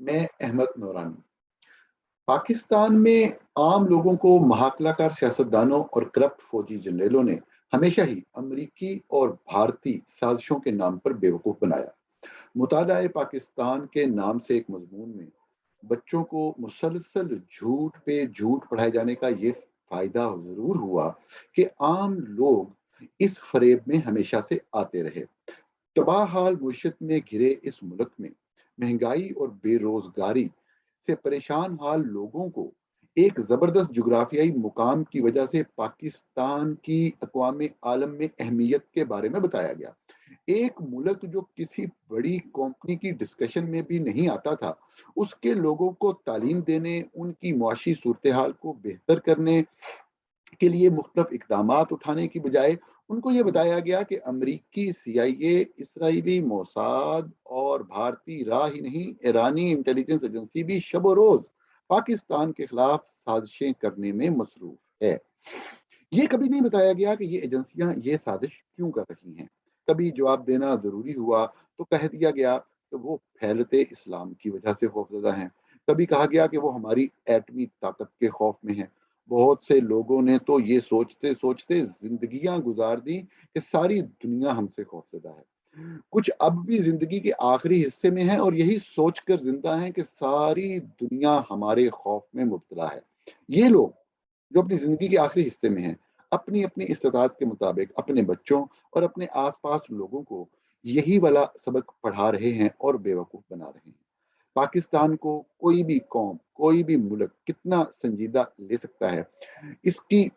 मैं अहमद नौरानी। पाकिस्तान में आम लोगों को महाकलाकार सियासतदानों और करप्ट फौजी जनरलों ने हमेशा ही अमरीकी और भारतीय साजिशों के नाम पर बेवकूफ बनाया। मुतालाए पाकिस्तान के नाम से एक मजमून में बच्चों को मुसलसल झूठ पे झूठ पढ़ाए जाने का ये फायदा जरूर हुआ कि आम लोग इस फरेब में हमेशा से आते रहे। तबाह हाल मुशत में घिरे इस मुल्क में महंगाई और बेरोजगारी से परेशान हाल लोगों को एक जबरदस्त जुग्राफियाई मुकाम की वजह से पाकिस्तान की अक़वाम आलम में अहमियत के बारे में बताया गया। एक मुल्क जो किसी बड़ी कंपनी की डिस्कशन में भी नहीं आता था, उसके लोगों को तालीम देने, उनकी मुआशी सूरत हाल को बेहतर करने के लिए मुख्तलिफ इकदामात उठाने की बजाय उनको ये बताया गया कि अमरीकी CIA, इसराइली मोसाद और भारतीय राह ही नहीं ईरानी इंटेलिजेंस एजेंसी भी शब रोज पाकिस्तान के खिलाफ साजिशें करने में मसरूफ है। ये कभी नहीं बताया गया कि ये एजेंसियां ये साजिश क्यों कर रही हैं। कभी जवाब देना जरूरी हुआ तो कह दिया गया कि वो फैलते इस्लाम की वजह से खौफजदा हैं। कभी कहा गया कि वो हमारी एटमी ताकत के खौफ में हैं। बहुत से लोगों ने तो ये सोचते सोचते जिंदगियां गुजार दी कि सारी दुनिया हमसे खौफजदा है। कुछ अब भी जिंदगी के आखिरी हिस्से में हैं और यही सोचकर जिंदा हैं कि सारी दुनिया हमारे खौफ में मुब्तला है। ये लोग जो अपनी जिंदगी के आखिरी हिस्से में हैं, अपनी अपनी इस्तेताद के मुताबिक अपने बच्चों और अपने आसपास लोगों को यही वाला सबक पढ़ा रहे हैं और बेवकूफ बना रहे हैं। पाकिस्तान को कोई भी कौम, कोई भी मुल्क कितना संजीदा ले सकता है, इसकी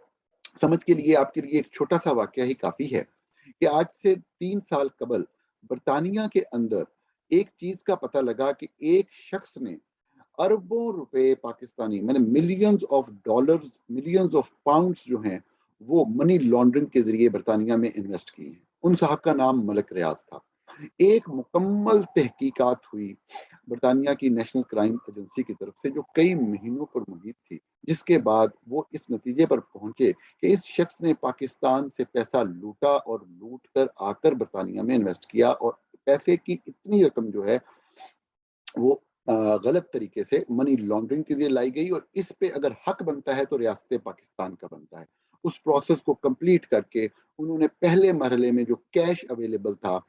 समझ के लिए आपके लिए एक छोटा सा वाकया ही काफी है कि आज से 3 साल कबल बरतानिया के अंदर एक चीज का पता लगा कि एक शख्स ने अरबों रुपए पाकिस्तानी मैंने millions of dollars, millions of pounds जो हैं वो मनी लॉन्ड्रिंग के जरिए बरतानिया में इन्वेस्ट किए हैं। उन साहब का नाम मलक रियाज था। एक मुकम्मल तहकीकात हुई बरतानिया की नेशनल क्राइम एजेंसी की तरफ से जो कई महीनों पर मुहित थी, जिसके बाद वो इस नतीजे पर पहुंचे कि इस शख्स ने पाकिस्तान से पैसा लूटा और लूट कर आकर बरतानिया में इन्वेस्ट किया और पैसे की इतनी रकम जो है वो गलत तरीके से मनी लॉन्ड्रिंग के लिए लाई गई और इस पे अगर हक बनता है तो रियासत पाकिस्तान का बनता है। उस प्रोसेस को कंप्लीट करके उन्होंने पहले मरहले में जो कैश अवेलेबल था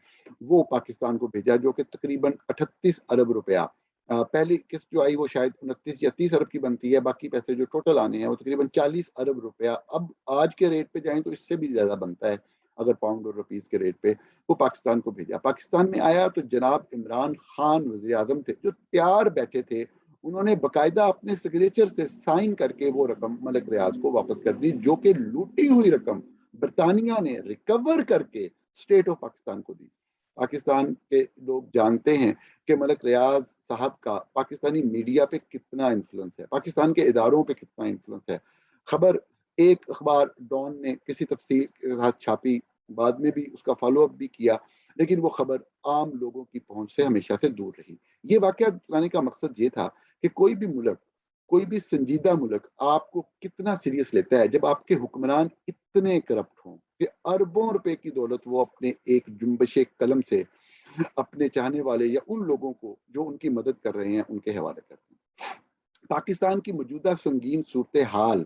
वो पाकिस्तान को भेजा, जो कि तकरीबन 38 अरब रुपया। पहली किस्त जो आई वो शायद 29 या 30 अरब की बनती है, बाकी पैसे जो टोटल आने हैं वो तकरीबन 40 अरब रुपया। अब आज के रेट पे जाएं तो इससे भी ज्यादा बनता है अगर पाउंड और रुपीस के रेट पे। वो पाकिस्तान को भेजा। पाकिस्तान में आया तो जनाब इमरान खान वज़ीर आज़म थे जो तैयार बैठे थे। उन्होंने बकायदा अपने सिग्नेचर से साइन करके वो रकम मलिक रियाज को वापस कर दी, जो कि लूटी हुई रकम बरतानिया ने रिकवर करके स्टेट ऑफ पाकिस्तान को दी। पाकिस्तान के लोग जानते हैं कि मलिक रियाज साहब का पाकिस्तानी मीडिया पे कितना इन्फ्लुएंस है, पाकिस्तान के इदारों पे कितना इन्फ्लुएंस है। खबर एक अखबार डॉन ने किसी तफसील के साथ छापी, बाद में भी उसका फॉलो अप भी किया, लेकिन वो खबर आम लोगों की पहुंच से हमेशा से दूर रही। ये वाकया बताने का मकसद ये था कि कोई भी मुल्क, कोई भी संजीदा मुल्क आपको कितना सीरियस लेता है जब आपके हुक्मरान इतने करप्ट हों कि अरबों रुपए की दौलत वो अपने एक जुम्बशे कलम से अपने चाहने वाले या उन लोगों को जो उनकी मदद कर रहे हैं उनके हवाले करते हैं। पाकिस्तान की मौजूदा संगीन सूरत हाल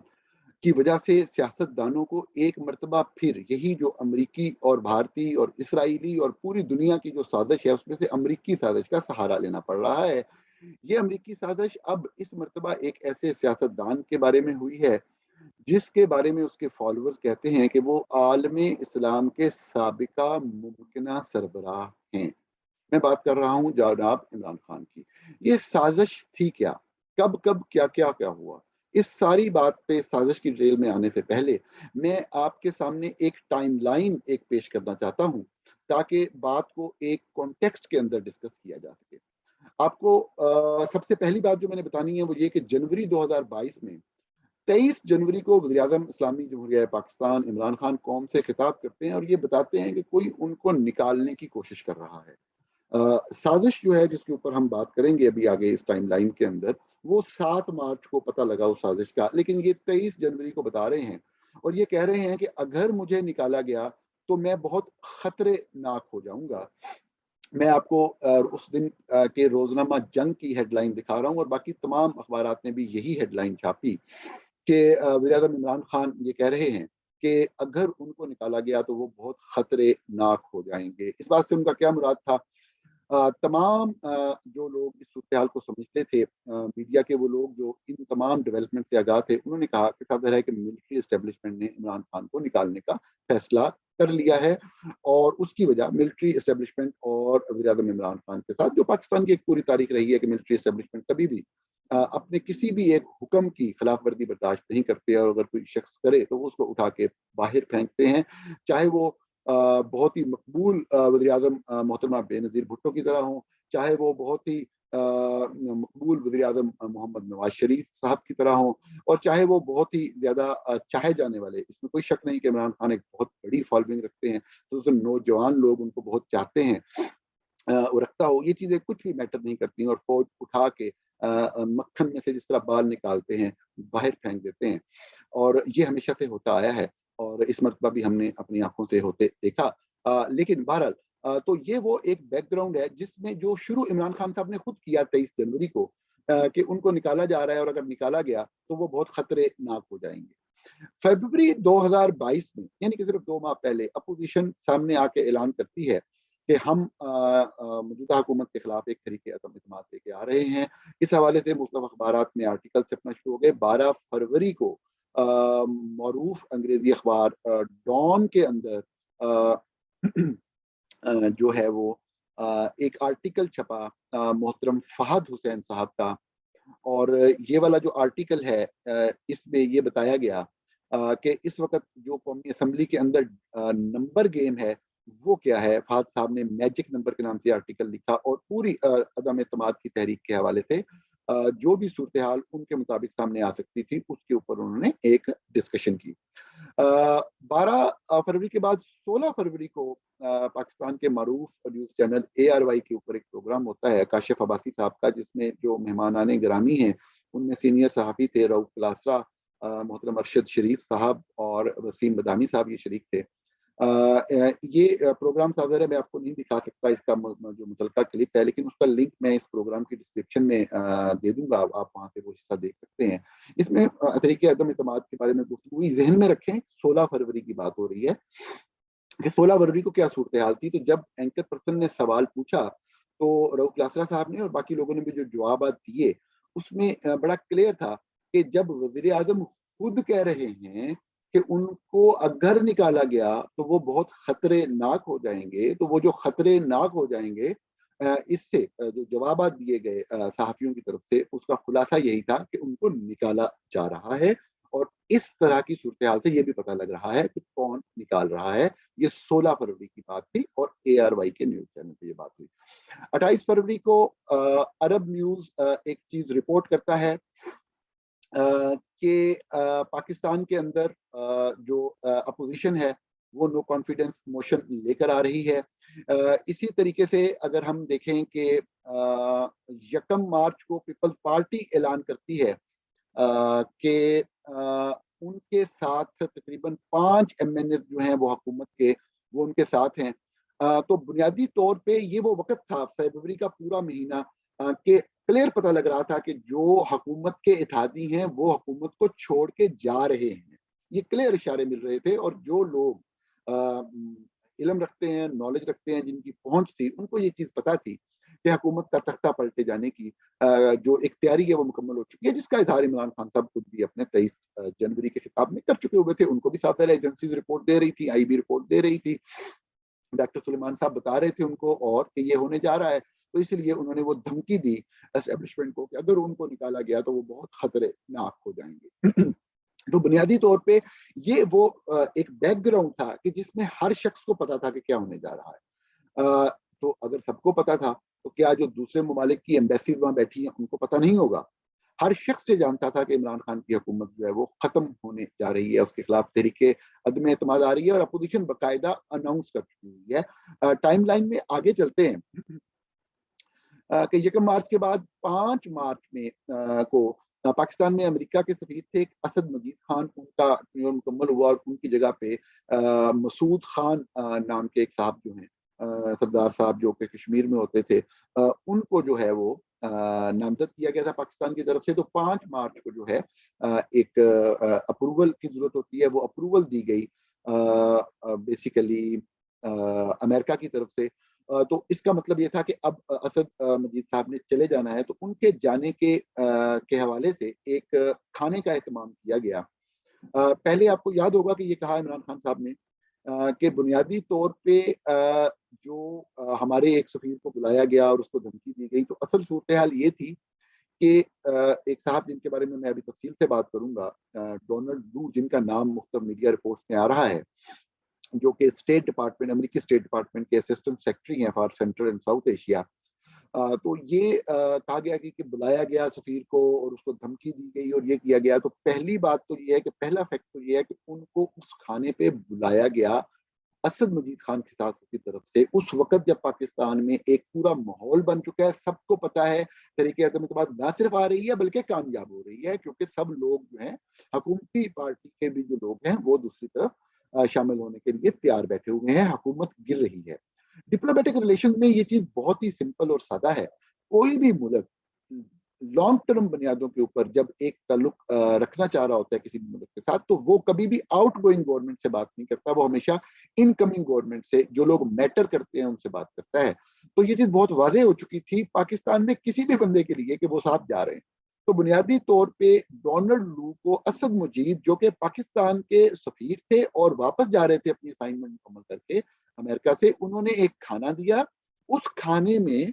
की वजह से सियासतदानों को एक मरतबा फिर यही जो अमरीकी और भारतीय और इसराइली और पूरी दुनिया की जो साजिश है उसमें से अमरीकी साजिश का सहारा लेना पड़ रहा है। ये अमरीकी साजिश अब इस मरतबा एक ऐसे सियासतदान के बारे में हुई है जिसके बारे में उसके फॉलोअर्स कहते हैं कि वो आलम इस्लाम के साबिका मुमकिना सरबराह हैं। मैं बात कर रहा हूँ जनाब इमरान खान की। ये साजिश थी क्या, कब कब क्या क्या क्या हुआ, इस सारी बात पे साजिश की डिटेल में आने से पहले मैं आपके सामने एक टाइमलाइन एक पेश करना चाहता हूँ ताकि बात को एक कॉन्टेक्स्ट के अंदर डिस्कस किया जा सके। आपको सबसे पहली बात जो मैंने बतानी है वो ये कि जनवरी 2022 में 23 जनवरी को वज़ीर-ए-आज़म इस्लामी जमहूरिया पाकिस्तान इमरान खान कौम से खिताब करते हैं और ये बताते हैं कि कोई उनको निकालने की कोशिश कर रहा है। साजिश जो है जिसके ऊपर हम बात करेंगे अभी आगे इस टाइमलाइन के अंदर, वो 7 मार्च को पता लगा उस साजिश का, लेकिन ये 23 जनवरी को बता रहे हैं और ये कह रहे हैं कि अगर मुझे निकाला गया तो मैं बहुत खतरनाक हो जाऊंगा। میں آپ کو اس دن کے روزنامہ جنگ کی ہیڈ لائن دکھا رہا ہوں، اور باقی تمام اخبارات نے بھی یہی ہیڈ لائن چھاپی کہ وزیر اعظم عمران خان یہ کہہ رہے ہیں کہ اگر ان کو نکالا گیا تو وہ بہت خطرے ناک ہو جائیں گے۔ اس بات سے ان کا کیا مراد تھا؟ تمام جو لوگ اس صورتحال کو سمجھتے تھے، میڈیا کے وہ لوگ جو ان تمام ڈیولپمنٹ سے آگاہ تھے، انہوں نے کہا کہ صاف ظاہر ہے کہ ملٹری اسٹیبلشمنٹ نے عمران خان کو نکالنے کا فیصلہ کر لیا ہے، اور اس کی وجہ ملٹری اسٹیبلشمنٹ اور وزیر اعظم عمران خان کے ساتھ، جو پاکستان کی ایک پوری تاریخ رہی ہے کہ ملٹری اسٹیبلشمنٹ کبھی بھی اپنے کسی بھی ایک حکم کی خلاف ورزی برداشت نہیں کرتے، اور اگر کوئی شخص کرے تو وہ اس کو اٹھا کے باہر پھینکتے ہیں، چاہے وہ بہت ہی مقبول وزیر اعظم محترمہ بے نظیر بھٹو کی طرح ہوں، چاہے وہ بہت ہی مقبول وزیر اعظم محمد نواز شریف صاحب کی طرح ہوں، اور چاہے وہ بہت ہی زیادہ چاہے جانے والے، اس میں کوئی شک نہیں کہ عمران خان ایک بہت بڑی فالوئنگ رکھتے ہیں، تو نوجوان لوگ ان کو بہت چاہتے ہیں، وہ رکھتا ہو، یہ چیزیں کچھ بھی میٹر نہیں کرتی ہیں، اور فوج اٹھا کے مکھن میں سے جس طرح بال نکالتے ہیں باہر پھینک دیتے ہیں، اور یہ ہمیشہ سے ہوتا آیا ہے، اور اس مرتبہ بھی ہم نے اپنی آنکھوں سے ہوتے دیکھا۔ لیکن بہرحال تو یہ وہ ایک بیک گراؤنڈ ہے جس میں جو شروع عمران خان صاحب نے خود کیا 23 جنوری کو، کہ ان کو نکالا جا رہا ہے، اور اگر نکالا گیا تو وہ بہت خطرے ناک ہو جائیں گے۔ فیبروری 2022 میں، یعنی کہ صرف 2 ماہ پہلے، اپوزیشن سامنے آ کے اعلان کرتی ہے کہ ہم موجودہ حکومت کے خلاف ایک طریقے عدم اعتماد لے کے آ رہے ہیں۔ اس حوالے سے مختلف اخبارات میں آرٹیکل چھپنا شروع ہو گئے۔ 12 فروری کو معروف انگریزی اخبار ڈان کے اندر جو ہے وہ ایک آرٹیکل چھپا محترم فہد حسین صاحب کا، اور یہ والا جو آرٹیکل ہے اس میں یہ بتایا گیا کہ اس وقت جو قومی اسمبلی کے اندر نمبر گیم ہے وہ کیا ہے۔ فہد صاحب نے میجک نمبر کے نام سے آرٹیکل لکھا، اور پوری عدم اعتماد کی تحریک کے حوالے سے جو بھی صورتحال ان کے مطابق سامنے آ سکتی تھی اس کے اوپر انہوں نے ایک ڈسکشن کی۔ 12 فروری کے بعد 16 فروری کو پاکستان کے معروف نیوز چینل ARY کے اوپر ایک پروگرام ہوتا ہے کاشف عباسی صاحب کا، جس میں جو مہمانان گرامی ہیں ان میں سینئر صحافی تھے رؤف کلاسرا، محترم ارشد شریف صاحب اور وسیم بدامی صاحب، یہ شریک تھے۔ یہ پروگرام سازر ہے، میں آپ کو نہیں دکھا سکتا اس کا جو متعلقہ کلپ ہے، لیکن اس کا لنک میں اس پروگرام کی ڈسکرپشن میں دے دوں گا، آپ وہاں سے وہ حصہ دیکھ سکتے ہیں۔ اس میں طریقے عدم اعتماد کے بارے میں گفتگو ذہن میں رکھیں، 16 فروری کی بات ہو رہی ہے کہ 16 فروری کو کیا صورتحال تھی۔ تو جب اینکر پرسن نے سوال پوچھا تو رؤف کلاسرا صاحب نے اور باقی لوگوں نے بھی جو جوابات دیے اس میں بڑا کلیئر تھا کہ جب وزیر اعظم خود کہہ رہے ہیں کہ ان کو اگر نکالا گیا تو وہ بہت خطرے ناک ہو جائیں گے، تو وہ جو خطرے ناک ہو جائیں گے، اس سے جو جوابات دیے گئے صحافیوں کی طرف سے، اس کا خلاصہ یہی تھا کہ ان کو نکالا جا رہا ہے، اور اس طرح کی صورتحال سے یہ بھی پتہ لگ رہا ہے کہ کون نکال رہا ہے۔ یہ 16 فروری کی بات تھی، اور ARY کے نیوز چینل پہ یہ بات ہوئی۔ 28 فروری کو عرب نیوز ایک چیز رپورٹ کرتا ہے کہ پاکستان کے اندر جو اپوزیشن ہے وہ نو کانفیڈنس موشن لے کر آ رہی ہے۔ اسی طریقے سے اگر ہم دیکھیں کہ 1 مارچ کو پیپلز پارٹی اعلان کرتی ہے کہ ان کے ساتھ تقریباً 5 MNAs جو ہیں وہ حکومت کے، وہ ان کے ساتھ ہیں۔ تو بنیادی طور پہ یہ وہ وقت تھا فیبروری کا پورا مہینہ کہ کلیئر پتہ لگ رہا تھا کہ جو حکومت کے اتحادی ہیں وہ حکومت کو چھوڑ کے جا رہے ہیں، یہ کلیئر اشارے مل رہے تھے، اور جو لوگ علم رکھتے ہیں، نالج رکھتے ہیں، جن کی پہنچ تھی، ان کو یہ چیز پتہ تھی کہ حکومت کا تختہ پلٹے جانے کی جو اختیاری ہے وہ مکمل ہو چکی ہے، جس کا اظہار عمران خان صاحب خود بھی اپنے 23 جنوری کے خطاب میں کر چکے ہوئے تھے۔ ان کو بھی ساتھ ایجنسیز رپورٹ دے رہی تھی، IB رپورٹ دے رہی تھی، ڈاکٹر سلیمان صاحب بتا رہے تھے ان کو اور کہ یہ ہونے جا رہا ہے، تو اس لیے انہوں نے وہ دھمکی دی اسٹیبلشمنٹ کو کہ اگر ان کو نکالا گیا تو وہ بہت خطرے ناک ہو جائیں گے۔ تو بنیادی طور پہ یہ وہ ایک بیک گراؤنڈ تھا کہ جس میں ہر شخص کو پتا تھا کہ کیا ہونے جا رہا ہے۔ تو اگر سب کو پتا تھا تو کیا جو دوسرے ممالک کی ایمبیسیز وہاں بیٹھی ہیں ان کو پتا نہیں ہوگا؟ ہر شخص یہ جانتا تھا کہ عمران خان کی حکومت جو ہے وہ ختم ہونے جا رہی ہے، اس کے خلاف تحریک عدم اعتماد آ رہی ہے، اور اپوزیشن باقاعدہ اناؤنس کر چکی ہوئی ہے۔ ٹائم لائن میں آگے چلتے ہیں کہ 1 مارچ کے بعد 5 مارچ میں کو پاکستان میں امریکہ کے سفیر تھے اسد مجید خان، ان کا ٹینیور مکمل ہوا، اور ان کی جگہ پہ مسعود خان نام کے ایک صاحب جو ہیں सरदार साहब जो कि कश्मीर में होते थे, उनको जो है वो नामजद किया गया था पाकिस्तान की तरफ से। तो 5 मार्च को जो है एक अप्रूवल की जरूरत होती है, वो अप्रूवल दी गई बेसिकली अमेरिका की तरफ से। तो इसका मतलब ये था कि अब असद मजीद साहब ने चले जाना है, तो उनके जाने के हवाले से एक खाने का एहतमाम किया गया। पहले आपको याद होगा कि ये कहा इमरान खान साहब ने कि बुनियादी तौर पे जो हमारे एक सफीर को बुलाया गया और उसको धमकी दी गई, तो असल सूरत हाल ये थी कि एक साहब जिनके बारे में मैं अभी तफसील से बात करूंगा, डोनाल्ड लू, जिनका नाम मुख्तलिफ मीडिया रिपोर्ट्स में आ रहा है, जो कि स्टेट डिपार्टमेंट, अमेरिकी स्टेट डिपार्टमेंट के असिस्टेंट सेक्रेटरी हैं for central and south Asia. तो ये कहा गया कि बुलाया गया सफीर को और उसको धमकी दी गई और ये किया गया। तो पहली बात तो ये है कि पहला फैक्ट तो ये है कि उनको उस खाने पे बुलाया गया असद मजीद खान की साथ की तरफ से, उस वक्त जब पाकिस्तान में एक पूरा माहौल बन चुका है, सबको पता है तरीके बात ना सिर्फ आ रही है बल्कि कामयाब हो रही है, क्योंकि सब लोग जो हैं, हुकूमती पार्टी के भी जो लोग हैं वो दूसरी तरफ शामिल होने के लिए तैयार बैठे हुए हैं, हुकूमत गिर रही है। डिप्लोमेटिक रिलेशन में ये चीज बहुत ही सिंपल और सादा है। कोई भी मुल्क लॉन्ग टर्म बुनियादों के ऊपर जब एक ताल्लुक रखना चाह रहा होता है किसी मुल्क के साथ, तो वो कभी भी आउट गोइंग गवर्नमेंट से बात नहीं करता, वो हमेशा इनकमिंग गवर्नमेंट से, जो लोग मैटर करते हैं उनसे बात करता है। तो ये चीज बहुत वादे हो चुकी थी पाकिस्तान में किसी भी बंदे के लिए कि वो साथ जा रहे हैं। तो बुनियादी तौर पे डोनाल्ड लू को असद मुजीब, जो कि पाकिस्तान के सफीर थे और वापस जा रहे थे अपनी असाइनमेंट मुकम्मल करके अमेरिका से, उन्होंने एक खाना दिया। उस खाने में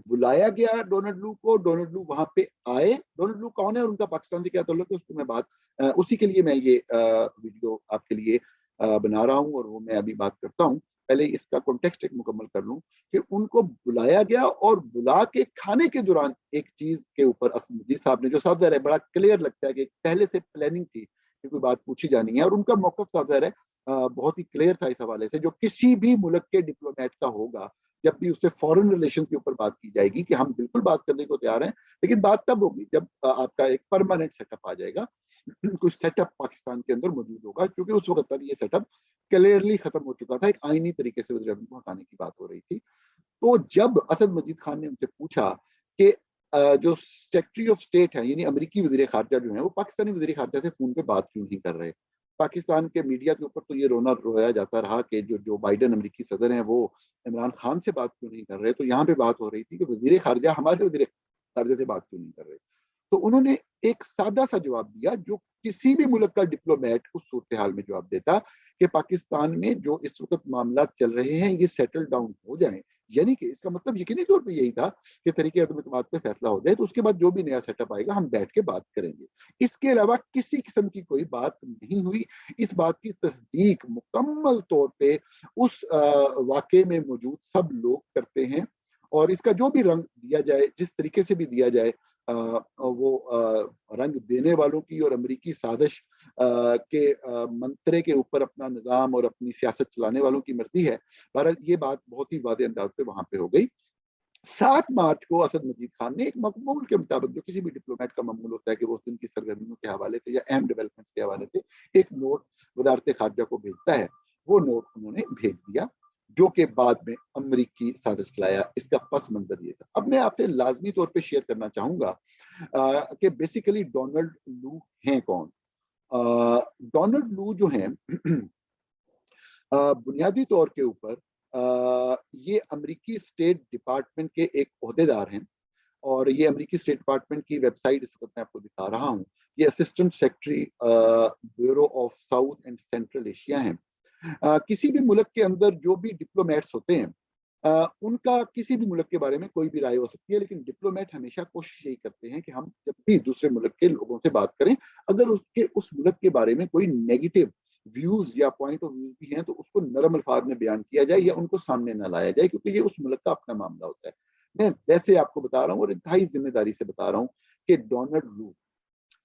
बुलाया गया डोनाल्ड लू को, डोनाल्ड लू वहां पे आए। डोनाल्ड लू कौन है और उनका पाकिस्तान से क्या ताल्लुक है, उसको मैं बात उसी के लिए मैं ये वीडियो आपके लिए बना रहा हूँ और वो मैं अभी बात करता हूँ। पहले इसका कॉन्टेक्स्ट एक मुकम्मल कर लूँ कि उनको बुलाया गया और बुला के खाने के दौरान एक चीज के ऊपर असद साहब ने, जो साफ ज़ाहिर है बड़ा क्लियर लगता है कि पहले से प्लानिंग थी कि कोई बात पूछी जानी है, और उनका मौकफ साफ ज़ाहिर है बहुत ही क्लियर था इस हवाले से, जो किसी भी मुल्क के डिप्लोमेट का होगा जब भी उससे फॉरेन रिलेशंस के ऊपर बात की जाएगी कि हम बिल्कुल बात करने को तैयार हैं, लेकिन बात तब होगी जब आपका एक परमानेंट सेटअप आ जाएगा, कुछ सेटअप पाकिस्तान के अंदर मौजूद होगा, क्योंकि उस वक्त तक ये सेटअप क्लियरली खत्म हो चुका था, एक आईनी तरीके से वज़ीर आज़म को हटाने की बात हो रही थी। तो जब असद मजीद खान ने उनसे पूछा कि जो सेक्रेटरी ऑफ स्टेट है, यानी अमेरिकी वज़ीर खारजा जो है, वो पाकिस्तानी वज़ीर खारजा से फोन पे बात क्यों नहीं कर रहे। पाकिस्तान के मीडिया के ऊपर तो ये रोना रोया जाता रहा कि जो बाइडन अमेरिकी सदर हैं वो इमरान खान से बात क्यों नहीं कर रहे। तो यहाँ पे बात हो रही थी कि वज़ीर खारजा हमारे वज़ीर खारजा से बात क्यों नहीं कर रहे। तो उन्होंने एक सादा सा जवाब दिया जो किसी भी मुल्क का डिप्लोमेट उस सूरत हाल में जवाब देता, कि पाकिस्तान में जो इस वक्त मामला चल रहे हैं ये सेटल डाउन हो जाएं। यानी कि इसका मतलब यकीनी तौर पे यही था कि तरीके अदम इत्तेमाद पे फैसला हो जाए, तो उसके बाद जो भी नया सेटअप आएगा हम बैठ के बात करेंगे। इसके अलावा किसी किस्म की कोई बात नहीं हुई। इस बात की तस्दीक मुकम्मल तौर पे उस वाक़े में मौजूद सब लोग करते हैं, और इसका जो भी रंग दिया जाए, जिस तरीके से भी दिया जाए, वो रंग देने वालों की और अमरीकी साजिश के मंत्रे के ऊपर अपना निज़ाम और अपनी सियासत चलाने वालों की मर्जी है। बहरहाल ये बात बहुत ही वादे अंदाज पे वहां पे हो गई। 7 मार्च को असद मजीद खान ने एक मकमूल के मुताबिक, जो किसी भी डिप्लोमेट का मामूल होता है कि वो उस दिन की सरगर्मियों के हवाले से या अहम डेवलपमेंट्स के हवाले से एक नोट वजारत खारजा को भेजता है, वो नोट उन्होंने भेज दिया, जो कि बाद में अमरीकी साजिश लाया। इसका पस मंजर ये था। अब मैं आपसे लाजमी तौर पर शेयर करना चाहूंगा कि बेसिकली डोनाल्ड लू हैं कौन। डोनाल्ड लू जो हैं बुनियादी तौर के ऊपर ये अमेरिकी स्टेट डिपार्टमेंट के एक ओहदेदार हैं, और ये अमेरिकी स्टेट डिपार्टमेंट की वेबसाइट इस वक्त मैं आपको दिखा रहा हूँ। ये assistant secretary bureau of south and central Asia हैं। किसी भी मुल्क के अंदर जो भी डिप्लोमेट्स होते हैं, उनका किसी भी मुल्क के बारे में कोई भी राय हो सकती है, लेकिन डिप्लोमेट हमेशा कोशिश यही करते हैं कि हम जब भी दूसरे मुल्क के लोगों से बात करें, अगर उसके उस मुल्क के बारे में कोई नेगेटिव व्यूज या पॉइंट ऑफ व्यू भी हैं, तो उसको नरम अल्फाज में बयान किया जाए या उनको सामने न लाया जाए, क्योंकि ये उस मुल्क का अपना मामला होता है। मैं वैसे आपको बता रहा हूँ और इंतहाई जिम्मेदारी से बता रहा हूँ कि डोनाल्ड लू,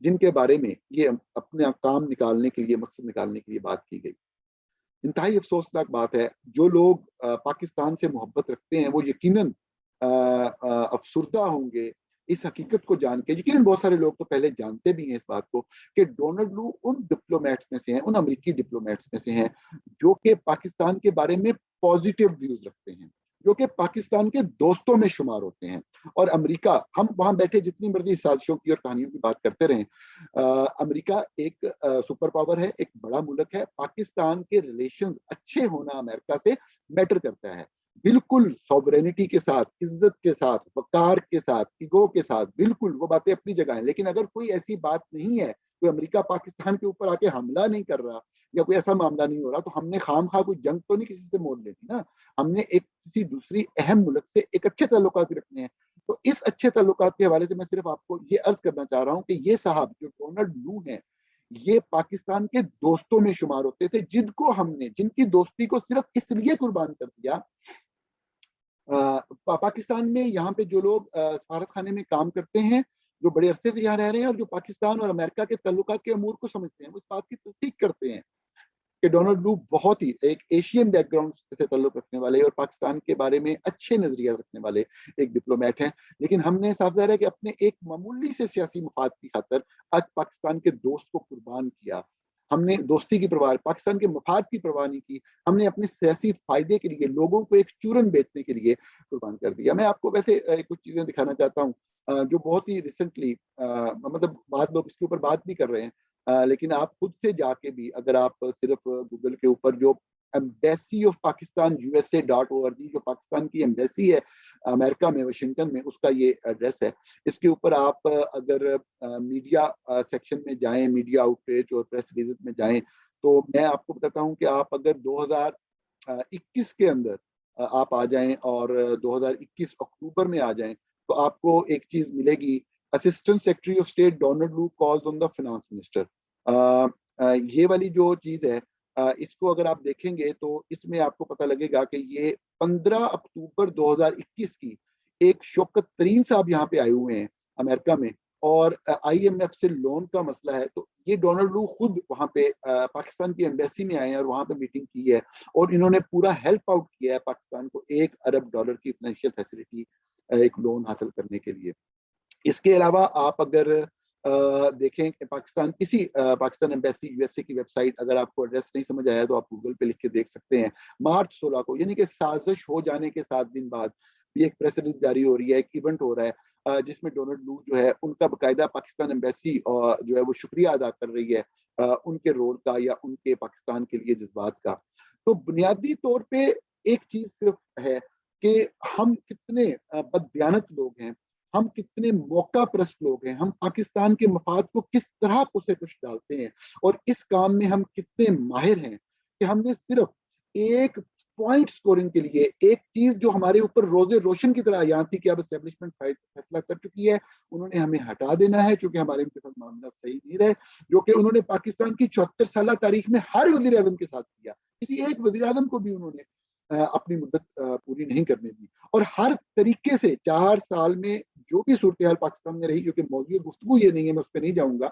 जिनके बारे में ये अपना काम निकालने के लिए, मकसद निकालने के लिए बात की गई, इंतहाई अफसोसनाक बात है। जो लोग पाकिस्तान से मोहब्बत रखते हैं वो यकीनन अफसुर्दा होंगे इस हकीकत को जान के, यकीनन बहुत सारे लोग तो पहले जानते भी हैं इस बात को, कि डोनाल्ड लू उन डिप्लोमेट्स में से हैं, उन अमेरिकी डिप्लोमेट्स में से हैं जो कि पाकिस्तान के बारे में पॉजिटिव व्यूज रखते हैं, जो कि पाकिस्तान के दोस्तों में शुमार होते हैं। और अमेरिका, हम वहां बैठे जितनी मर्जी साजिशों की और कहानियों की बात करते रहें, अमेरिका एक सुपर पावर है, एक बड़ा मुल्क है। पाकिस्तान के रिलेशंस अच्छे होना अमेरिका से मैटर करता है, बिल्कुल सॉवरेनिटी के साथ, इज्जत के साथ, वकार के साथ, ईगो के साथ, बिल्कुल वो बातें अपनी जगह हैं। लेकिन अगर कोई ऐसी बात नहीं है, कोई अमेरिका पाकिस्तान के ऊपर आके हमला नहीं कर रहा या कोई ऐसा मामला नहीं हो रहा, तो हमने खाम खा कोई जंग तो नहीं किसी से मोल लेनी ना। हमने एक किसी दूसरी अहम मुल्क से एक अच्छे ताल्लुकात रखने हैं। तो इस अच्छे ताल्लुकात के हवाले से मैं सिर्फ आपको ये अर्ज करना चाह रहा हूँ कि ये साहब जो डोनाल्ड लू हैं, ये पाकिस्तान के दोस्तों में शुमार होते थे, जिनको हमने, जिनकी दोस्ती को सिर्फ इसलिए कुर्बान कर दिया। पाकिस्तान में यहाँ पे जो लोग सफारत खाने में काम करते हैं, जो बड़े अरसे से यहाँ रह रहे हैं और जो पाकिस्तान और अमेरिका के ताल्लुकात के अमूर को समझते हैं, वो इस बात की तस्दीक करते हैं कि डोनाल्ड लू बहुत ही एक एशियन बैकग्राउंड से ताल्लुक रखने वाले और पाकिस्तान के बारे में अच्छे नजरिया रखने वाले एक डिप्लोमेट हैं। लेकिन हमने साफ ज़ाहिर है कि अपने एक मामूली से सियासी मफाद की खातर आज पाकिस्तान के दोस्त को कुर्बान किया। हमने दोस्ती की परवाह, पाकिस्तान के मफाद की परवाह नहीं की, हमने अपने सियासी फायदे के लिए लोगों को एक चूरन बेचने के लिए कुर्बान कर दिया। मैं आपको वैसे कुछ चीजें दिखाना चाहता हूँ जो बहुत ही रिसेंटली, मतलब बहुत लोग इसके ऊपर बात भी कर रहे हैं, लेकिन आप खुद से जाके भी, अगर आप सिर्फ गूगल के ऊपर जो एम्बेसी ऑफ पाकिस्तान USA.org, जो पाकिस्तान की एम्बेसी है अमेरिका में, वाशिंगटन में, उसका ये एड्रेस है। इसके ऊपर आप अगर मीडिया सेक्शन में जाएं, मीडिया आउटरीच और प्रेस रिलीज में जाएं, तो मैं आपको बताता हूं कि आप अगर 2021 के अंदर आप आ जाएं और 2021 अक्टूबर में आ जाएं, तो आपको एक चीज मिलेगी, assistant secretary of state Donald लू calls on the finance minister. ये वाली जो चीज है, इसको अगर आप देखेंगे तो इसमें आपको पता लगेगा कि ये 15 अक्टूबर 2021 की एक शौकत तरीन साहब यहाँ पे आए हुए हैं अमेरिका में, और IMF से लोन का मसला है। तो ये डोनाल्ड लू खुद वहाँ पे पाकिस्तान की एम्बेसी में आए हैं और वहाँ पे मीटिंग की है, और इन्होंने पूरा हेल्प आउट किया है पाकिस्तान को $1 अरब की फाइनेंशियल फैसिलिटी, एक लोन हासिल करने के लिए। इसके अलावा आप अगर देखें कि पाकिस्तान किसी पाकिस्तान एम्बेसी USA की वेबसाइट, अगर आपको एड्रेस नहीं समझ आया तो आप गूगल पे लिख के देख सकते हैं, मार्च 16 को, यानी कि साजिश हो जाने के 7 दिन बाद भी एक प्रेस रिलीज जारी हो रही है, एक इवेंट हो रहा है जिसमें डोनाल्ड लू जो है, उनका बाकायदा पाकिस्तान एम्बेसी जो है वो शुक्रिया अदा कर रही है उनके रोल का या उनके पाकिस्तान के लिए जज्बात का। तो बुनियादी तौर पे एक चीज सिर्फ है कि हम कितने बददियानत लोग हैं, हम कितने मौका परस्त लोग हैं, हम पाकिस्तान के मफाद को किस तरह उसे कुछ डालते हैं, और इस काम में हम कितने माहिर हैं कि हमने सिर्फ एक पॉइंट स्कोरिंग के लिए, एक चीज जो हमारे ऊपर रोजे रोशन की तरह यहाँ थी कि अब एस्टेब्लिशमेंट फैसला कर चुकी है, उन्होंने हमें हटा देना है क्योंकि हमारे उनके साथ मामला सही नहीं रहे, जो कि उन्होंने पाकिस्तान की 74 साल तारीख में हर वजीर आजम के साथ किया। किसी एक वजीर आजम को भी उन्होंने अपनी मुद्दत पूरी नहीं करने दी, और हर तरीके से 4 साल में जो भी सूरत हाल पाकिस्तान में रही, क्योंकि मौजूद गुफ्तगू ये नहीं है, मैं उस पर नहीं जाऊंगा,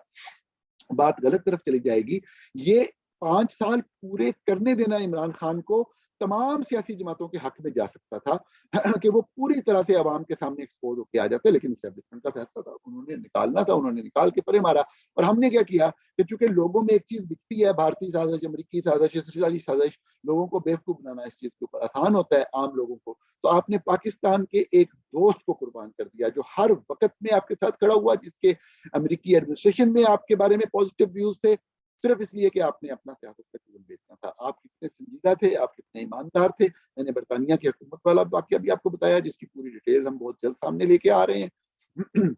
बात गलत तरफ चली जाएगी। ये 5 साल पूरे करने देना इमरान खान को तमाम सियासी जमातों के हक में जा सकता था कि वो पूरी तरह से आवाम के सामने एक्सपोज होकर आ जाते, लेकिन एस्टेब्लिशमेंट का फैसला था, उन्होंने निकालना था, उन्होंने निकाल के परे मारा। और हमने क्या किया कि चूंकि लोगों में एक चीज बिकती है, भारतीय साजिश, अमरीकी साजिश, इसराइली साजिश, लोगों को बेवकूफ बनाना इस चीज के ऊपर आसान होता है आम लोगों को, तो आपने पाकिस्तान के एक दोस्त को कुर्बान कर दिया जो हर वक्त में आपके साथ खड़ा हुआ, जिसके अमेरिकी एडमिनिस्ट्रेशन में आपके बारे में पॉजिटिव व्यूज थे, सिर्फ इसलिए कि आपने अपना सियासत का जीवन बेचना था। आप कितने संजीदा थे, आप कितने ईमानदार थे। मैंने बरतानिया की हुकूमत वाला वाकया भी आपको बताया, जिसकी पूरी डिटेल हम बहुत जल्द सामने लेके आ रहे हैं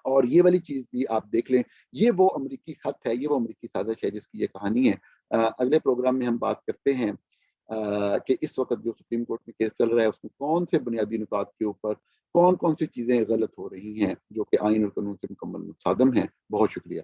और ये वाली चीज भी आप देख लें, ये वो अमेरिकी खत है, ये वो अमेरिकी साजिश है जिसकी ये कहानी है। अगले प्रोग्राम में हम बात करते हैं कि इस वक्त जो सुप्रीम कोर्ट में केस चल रहा है उसमें कौन से बुनियादी नुकात के ऊपर कौन कौन सी चीजें गलत हो रही हैं जो कि आइन और कानून से मुकम्मल मुसादम है। बहुत शुक्रिया।